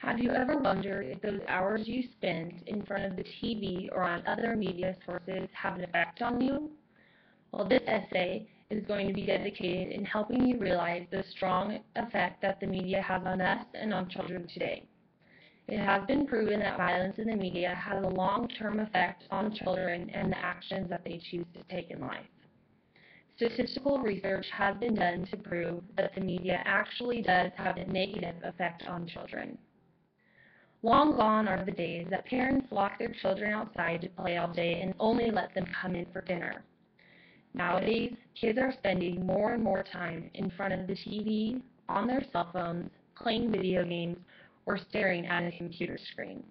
Have you ever wondered if those hours you spend in front of the TV or on other media sources have an effect on you? Well, this essay is going to be dedicated in helping you realize the strong effect that the media has on us and on children today. It has been proven that violence in the media has a long-term effect on children and the actions that they choose to take in life. Statistical research has been done to prove that the media actually does have a negative effect on children. Long gone are the days that parents lock their children outside to play all day and only let them come in for dinner. Nowadays, kids are spending more and more time in front of the TV, on their cell phones, playing video games, or staring at a computer screen.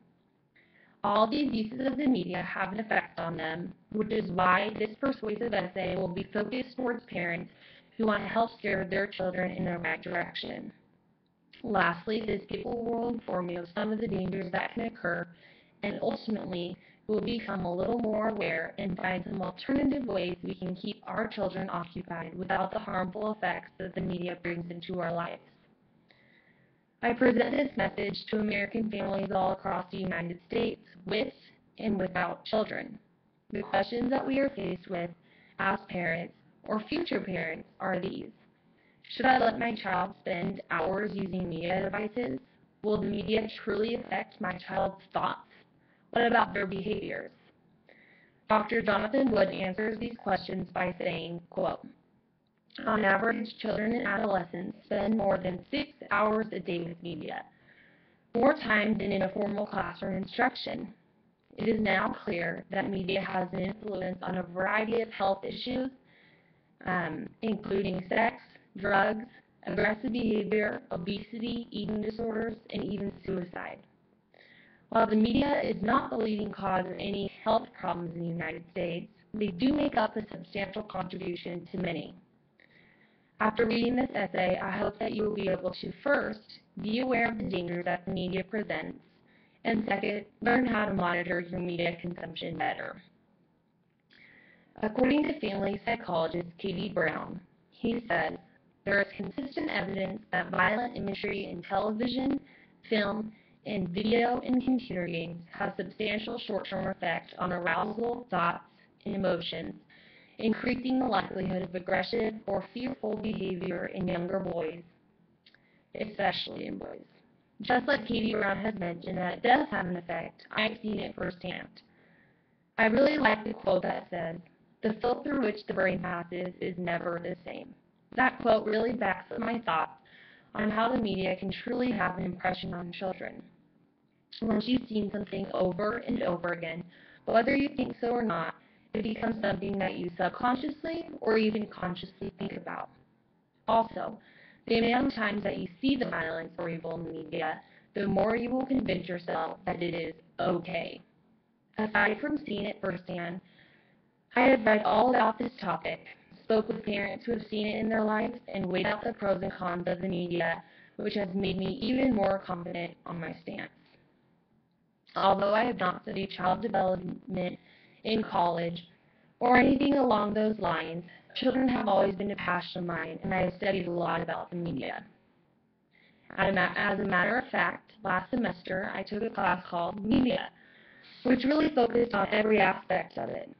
All these uses of the media have an effect on them, which is why this persuasive essay will be focused towards parents who want to help steer their children in the right direction. Lastly, this paper will inform you of some of the dangers that can occur, and ultimately, we'll become a little more aware and find some alternative ways we can keep our children occupied without the harmful effects that the media brings into our lives. I present this message to American families all across the United States with and without children. The questions that we are faced with as parents or future parents are these. Should I let my child spend hours using media devices? Will the media truly affect my child's thoughts? What about their behaviors? Dr. Jonathan Wood answers these questions by saying, quote, on average, children and adolescents spend more than 6 hours a day with media, more time than in a formal classroom instruction. It is now clear that media has an influence on a variety of health issues, including sex, drugs, aggressive behavior, obesity, eating disorders, and even suicide. While the media is not the leading cause of any health problems in the United States, they do make up a substantial contribution to many. After reading this essay, I hope that you will be able to first, be aware of the dangers that the media presents, and second, learn how to monitor your media consumption better. According to family psychologist Katie Brown, he says, there is consistent evidence that violent imagery in television, film, and video and computer games has substantial short-term effect on arousal, thoughts, and emotions, increasing the likelihood of aggressive or fearful behavior in younger boys, especially in boys. Just like Katie Brown has mentioned that it does have an effect, I've seen it firsthand. I really like the quote that says, the filter through which the brain passes is never the same. That quote really backs up my thoughts on how the media can truly have an impression on children. Once you've seen something over and over again, whether you think so or not, it becomes something that you subconsciously or even consciously think about. Also, the amount of times that you see the violence or evil in the media, the more you will convince yourself that it is okay. Aside from seeing it firsthand, I have read all about this topic, spoke with parents who have seen it in their lives, and weighed out the pros and cons of the media, which has made me even more confident on my stance. Although I have not studied child development in college or anything along those lines, children have always been a passion of mine, and I have studied a lot about the media. As a matter of fact, last semester I took a class called Media, which really focused on every aspect of it.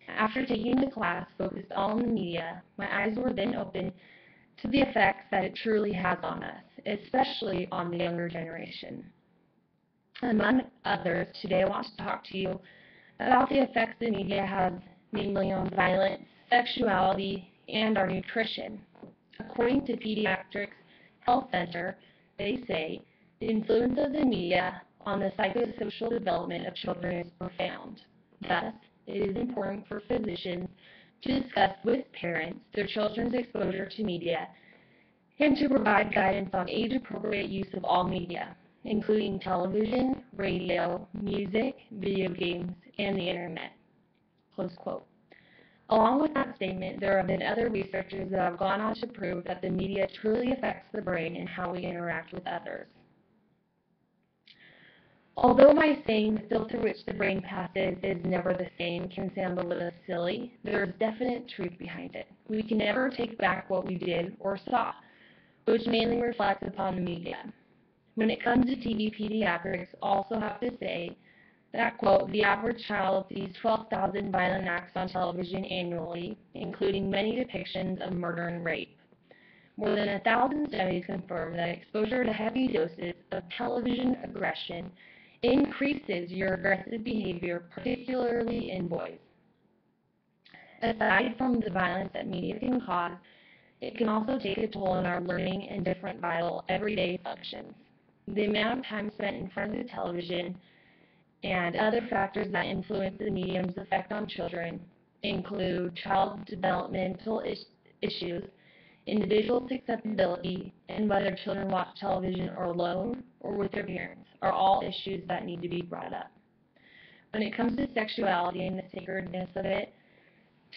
After taking the class focused all on the media, my eyes were then opened to the effects that it truly has on us, especially on the younger generation. Among others, today I want to talk to you about the effects the media has, namely on violence, sexuality, and our nutrition. According to Pediatrics Health Center, they say the influence of the media on the psychosocial development of children is profound. Thus, it is important for physicians to discuss with parents their children's exposure to media and to provide guidance on age-appropriate use of all media, including television, radio, music, video games, and the internet. Close quote. Along with that statement, there have been other researchers that have gone on to prove that the media truly affects the brain and how we interact with others. Although my saying the filter through which the brain passes is never the same can sound a little silly, there is definite truth behind it. We can never take back what we did or saw, which mainly reflects upon the media. When it comes to TV pediatrics, also have to say that, quote, the average child sees 12,000 violent acts on television annually, including many depictions of murder and rape. More than 1,000 studies confirm that exposure to heavy doses of television aggression increases your aggressive behavior, particularly in boys. Aside from the violence that media can cause, it can also take a toll on our learning and different vital everyday functions. The amount of time spent in front of the television and other factors that influence the medium's effect on children include child developmental issues, individual susceptibility, and whether children watch television or alone or with their parents are all issues that need to be brought up. When it comes to sexuality and the sacredness of it,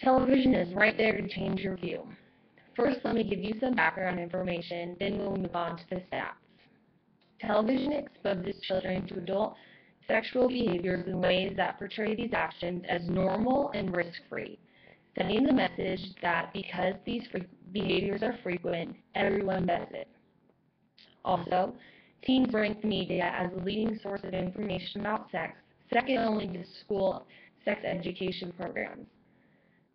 television is right there to change your view. First, let me give you some background information, then we'll move on to the stats. Television exposes children to adult sexual behaviors in ways that portray these actions as normal and risk-free, sending the message that because these behaviors are frequent, everyone does it. Also, teens rank the media as the leading source of information about sex, second only to school sex education programs.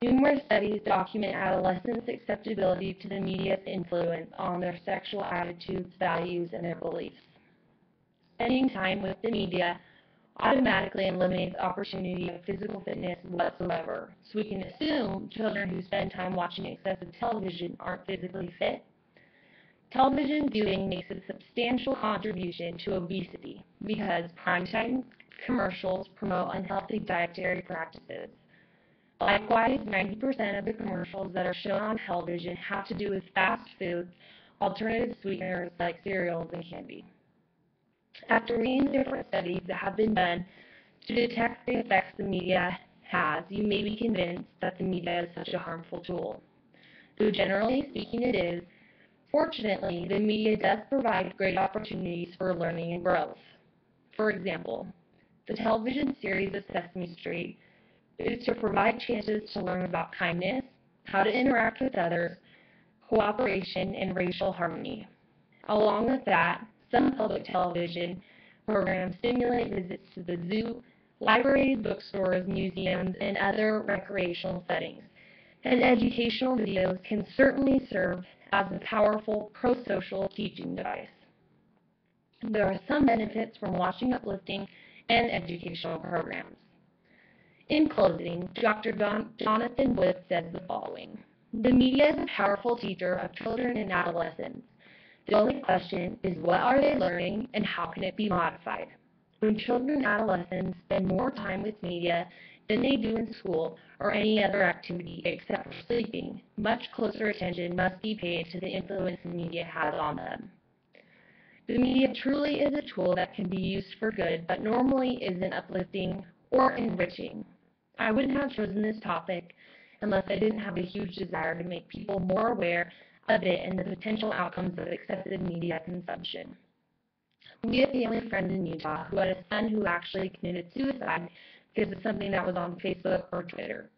Numerous studies document adolescents' acceptability to the media's influence on their sexual attitudes, values, and their beliefs. Spending time with the media automatically eliminates opportunity of physical fitness whatsoever, so we can assume children who spend time watching excessive television aren't physically fit. Television viewing makes a substantial contribution to obesity because primetime commercials promote unhealthy dietary practices. Likewise, 90% of the commercials that are shown on television have to do with fast foods, alternative sweeteners like cereals and candy. After reading the different studies that have been done to detect the effects the media has, you may be convinced that the media is such a harmful tool. Though generally speaking it is, fortunately, the media does provide great opportunities for learning and growth. For example, the television series of Sesame Street is to provide chances to learn about kindness, how to interact with others, cooperation, and racial harmony. Along with that, some public television programs stimulate visits to the zoo, libraries, bookstores, museums, and other recreational settings. And educational videos can certainly serve as a powerful pro-social teaching device. There are some benefits from watching uplifting and educational programs. In closing, Dr. Jonathan Wood says the following: the media is a powerful teacher of children and adolescents. The only question is, what are they learning and how can it be modified? When children and adolescents spend more time with media than they do in school or any other activity except for sleeping, much closer attention must be paid to the influence the media has on them. The media truly is a tool that can be used for good, but normally isn't uplifting or enriching. I wouldn't have chosen this topic unless I didn't have a huge desire to make people more aware of it and the potential outcomes of excessive media consumption. We have a family friend in Utah who had a son who actually committed suicide because of something that was on Facebook or Twitter.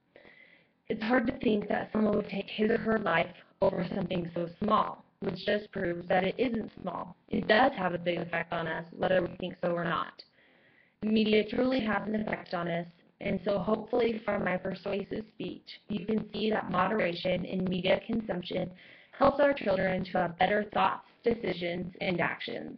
It's hard to think that someone would take his or her life over something so small, which just proves that it isn't small. It does have a big effect on us, whether we think so or not. The media truly has an effect on us, and so hopefully from my persuasive speech, you can see that moderation in media consumption helps our children to have better thoughts, decisions, and actions.